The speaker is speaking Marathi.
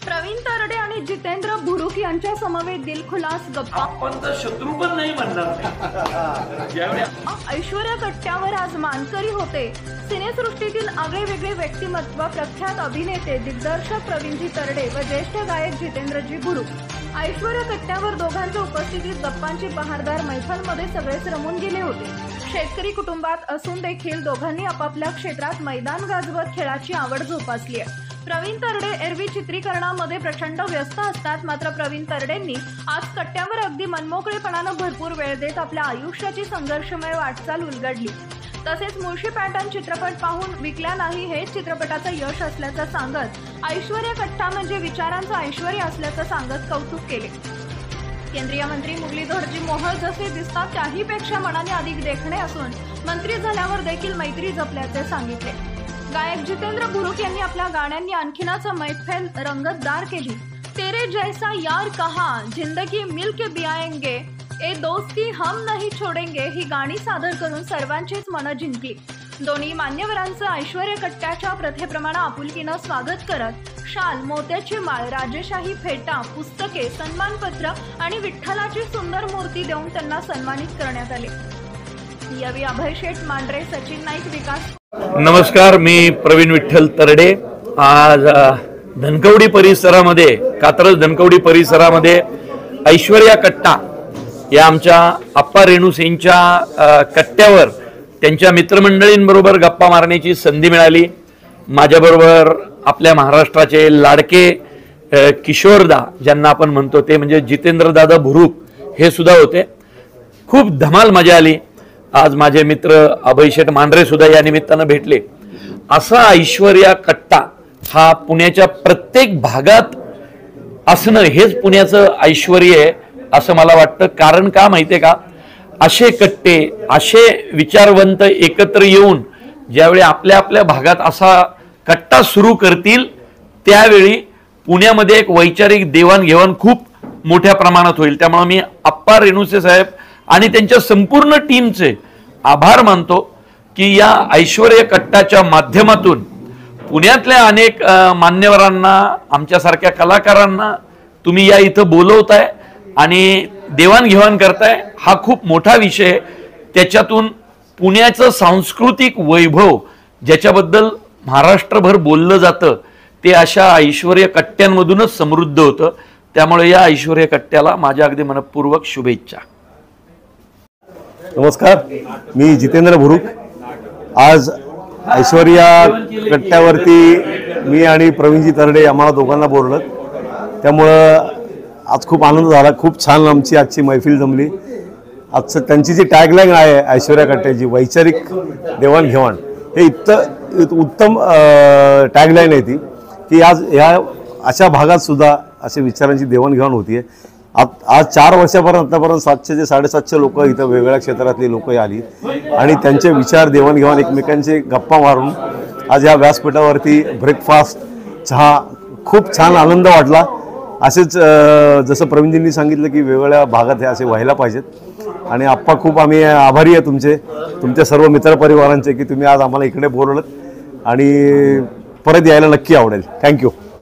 प्रवीण तरडे आणि जितेंद्र भुरुक यांच्या समवेत दिलखुलास गप्पा। आपण तर शत्रू पण नाही म्हणणार। ऐश्वर्या कट्ट्यावर आज मानकरी होते। सिनेसृष्टीतील आगळेवेगळे व्यक्तिमत्व, प्रख्यात अभिनेते दिग्दर्शक प्रवीणजी तरडे व ज्येष्ठ गायक जितेंद्रजी भुरुक। ऐश्वर्या कट्ट्यावर दोघांच्या उपस्थितीत गप्पांची बहारदार मैफलमध्ये सगळेच रमून गेले होते। शेतकरी कुटुंबात असून देखील दोघांनी आपापल्या क्षेत्रात मैदान गाजवत खेळाची आवड जोपासली आहे। प्रवीण तरडे एरवी चित्रीकरणामध्ये प्रचंड व्यस्त असतात, मात्र प्रवीण तरडेंनी आज कट्ट्यावर अगदी मनमोकळेपणाने भरपूर वेळ देत आपल्या आयुष्याची संघर्षमय वाटचाल उलगडली। तसेच मुळशी पॅटर्न चित्रपट पाहून विकल्या नाही हेच चित्रपटाचं यश असल्याचं सांगत ऐश्वर्या कट्टा म्हणजे विचारांचं ऐश्वर्य असल्याचं सांगत कौतुक केले। केंद्रीय मंत्री मुरलीधरजी मोहोळ जसे दिसतात त्याहीपेक्षा मनाने अधिक देखणे असून मंत्री झाल्यावर देखील मैत्री जपल्याचे सांगितले। गायक जितेंद्र भुरुक यांनी आपल्या गाण्यांनी आणखीनच मैफल रंगतदार केली। तेरे जैसा यार कहा, जिंदगी मिल के बियाएंगे, ए दोस्ती हम नहीं छोडेंगे ही गाणी सादर करून सर्वांचीच मनं जिंकली। दोन्ही मान्यवरांचं ऐश्वर्या कट्ट्याच्या प्रथेप्रमाणे आपुलकीनं स्वागत करत शाल, मोत्याची माळ, राजेशाही फेटा, पुस्तके, सन्मानपत्र आणि विठ्ठलाची सुंदर मूर्ती देऊन त्यांना सन्मानित करण्यात आले। यावेळी अभय शेठ मांढरे, सचिन नाईक, विकास। नमस्कार, मी प्रवीण विठ्ठल तरडे। आज धनकवडी परिसरामध्ये, कात्रज धनकवडी परिसरामध्ये ऐश्वर्या कट्टा या आमच्या आप्पा रेणुसेंच्या कट्ट्यावर त्यांच्या मित्रमंडळींबरोबर गप्पा मारण्याची संधी मिळाली। माझ्याबरोबर आपल्या महाराष्ट्राचे लाडके किशोरदा ज्यांना आपण म्हणतो ते म्हणजे जितेंद्रदादा भुरुक हे सुद्धा होते। खूप धमाल मजा आली। आज माझे मित्र अभय शेठ मांढरे सुद्धा या निमित्तानं भेटले। असा ऐश्वर्या कट्टा हा पुण्याच्या प्रत्येक भागात असणं हेच पुण्याचं ऐश्वर्य आहे असं मला वाटतं। कारण का माहितीये का, असे कट्टे, असे विचारवंत एकत्र येऊन ज्यावेळी आपल्या आपल्या भागात असा कट्टा सुरू करतील त्यावेळी पुण्यामध्ये एक वैचारिक देवाणघेवाण खूप मोठ्या प्रमाणात होईल। त्यामुळे मी आप्पा रेणुसे साहेब आणि त्यांच्या संपूर्ण टीमचे आभार मानतो की या ऐश्वर्या कट्टाच्या माध्यमातून पुण्यातल्या अनेक मान्यवरांना, आमच्यासारख्या कलाकारांना तुम्ही या इथं बोलवताय आणि देवाणघेवाण करताय। हा खूप मोठा विषय। त्याच्यातून पुण्याचं सांस्कृतिक वैभव ज्याच्याबद्दल महाराष्ट्रभर बोललं जातं ते अशा ऐश्वर्या कट्ट्यांमधूनच समृद्ध होतं। त्यामुळे या ऐश्वर्या कट्ट्याला माझ्या अगदी मनपूर्वक शुभेच्छा। नमस्कार, मी जितेंद्र भुरुक। आज ऐश्वर्या कट्ट्यावरती मी आणि प्रवीणजी तरडे आम्हाला दोघांना बोललं, त्यामुळं आज खूप आनंद झाला। खूप छान आमची आजची मैफिल जमली। आजचं त्यांची जी टॅगलाईन आहे ऐश्वर्या कट्ट्याची, वैचारिक देवाणघेवाण, हे उत्तम टॅगलाईन आहे ती की आज ह्या अशा भागात सुद्धा अशा विचारांची देवाणघेवाण होती आहे। आज 4 वर्षापर्यंत आतापर्यंत 700 ते 750 लोक इथं वेगवेगळ्या क्षेत्रातली लोक आली आणि त्यांचे विचार देवाणघेवाण एकमेकांचे गप्पा मारून आज या व्यासपीठावरती ब्रेकफास्ट, चहा, खूप छान आनंद वाटला। असेच जसं प्रवीणजींनी सांगितलं की वेगवेगळ्या भागात हे असे व्हायला पाहिजेत आणि आप्पा खूप आम्ही आभारी आहे तुमच्या सर्व मित्रपरिवारांचे की तुम्ही आज आम्हाला इकडे बोलवलं आणि परत यायला नक्की आवडेल। थँक्यू।